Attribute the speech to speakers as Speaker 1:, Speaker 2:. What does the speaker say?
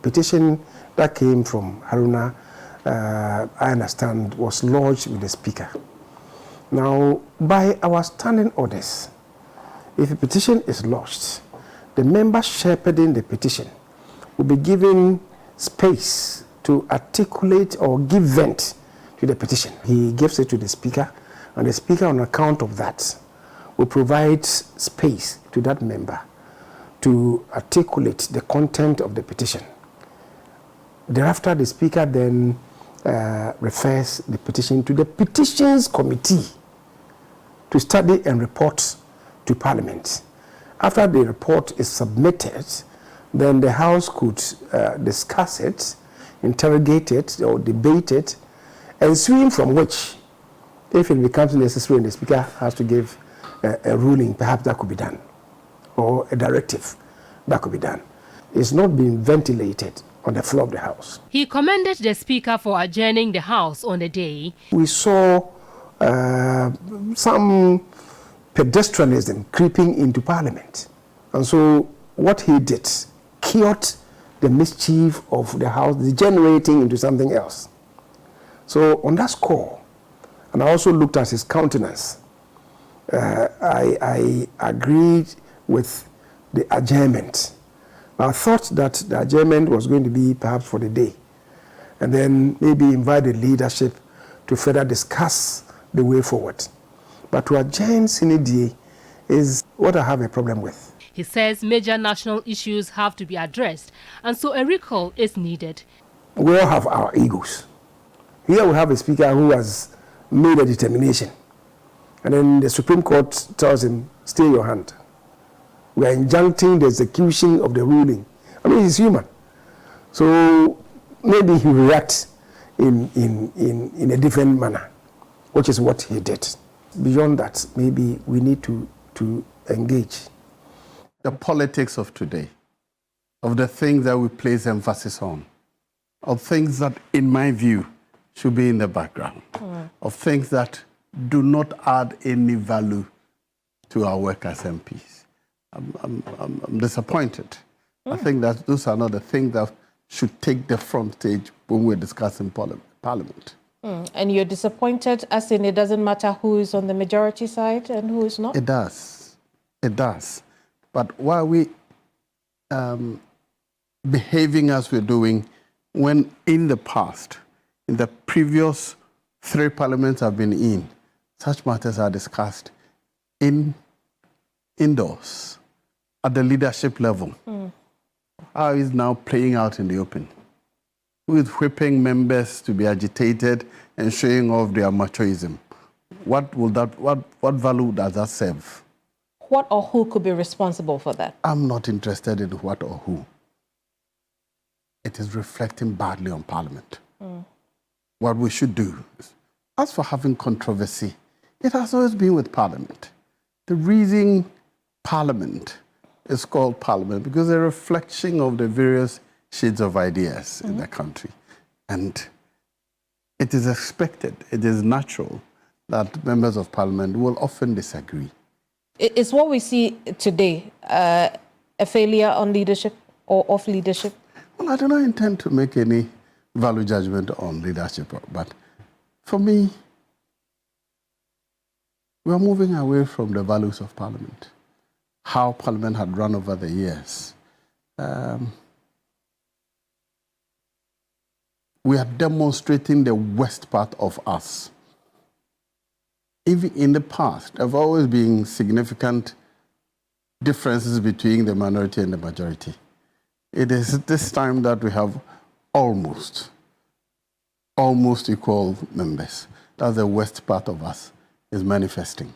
Speaker 1: petition that came from Haruna, I understand, was lodged with the Speaker. Now, by our standing orders, if a petition is lodged, the member shepherding the petition will be given space to articulate or give vent to the petition. He gives it to the Speaker, and the Speaker, on account of that, will provide space to that member to articulate the content of the petition. Thereafter, the Speaker then refers the petition to the Petitions Committee to study and report to Parliament. After the report is submitted, then the House could discuss it, interrogate it, or debate it, ensuing from which, if it becomes necessary and the Speaker has to give a ruling, perhaps that could be done, or a directive that could be done. It's not being ventilated on the floor of the House.
Speaker 2: He commended the Speaker for adjourning the House on the day.
Speaker 1: We saw some pedestrianism creeping into Parliament. And so what he did cured the mischief of the House degenerating into something else. So on that score, and I also looked at his countenance, I agreed with the adjournment. I thought that the adjournment was going to be perhaps for the day, and then maybe invite the leadership to further discuss the way forward. But to adjourn sine die is what I have a problem with.
Speaker 2: He says major national issues have to be addressed, and so a recall is needed.
Speaker 1: We all have our egos. Here we have a Speaker who has made a determination, and then the Supreme Court tells him, stay your hand. We are injuncting the execution of the ruling. I mean, he's human. So maybe he reacts in a different manner, which is what he did. Beyond that, maybe we need to engage.
Speaker 3: The politics of today, of the things that we place emphasis on, of things that, in my view, should be in the background, of things that do not add any value to our work as MPs. I'm disappointed. I think that those are not the things that should take the front stage when we're discussing Parliament.
Speaker 4: And you're disappointed, as in it doesn't matter who is on the majority side and who is not?
Speaker 3: It does. It does. But why are we behaving as we're doing when in the past, in the previous 3 parliaments I've been in, such matters are discussed indoors, at the leadership level? How is now playing out in the open? Who is whipping members to be agitated and showing off their machoism? What value does that serve?
Speaker 4: What or who could be responsible for that?
Speaker 3: I'm not interested in what or who. It is reflecting badly on Parliament. What we should do is, as for having controversy, it has always been with Parliament. The reason Parliament is called Parliament because a reflection of the various shades of ideas in the country. And it is expected, it is natural that members of Parliament will often disagree.
Speaker 4: Is what we see today a failure on leadership or of leadership?
Speaker 3: Well, I do not intend to make any value judgment on leadership, but for me, we are moving away from the values of Parliament, how Parliament had run over the years. We are demonstrating the worst part of us. Even in the past, there have always been significant differences between the minority and the majority. It is this time that we have almost equal members. That's the worst part of us is manifesting.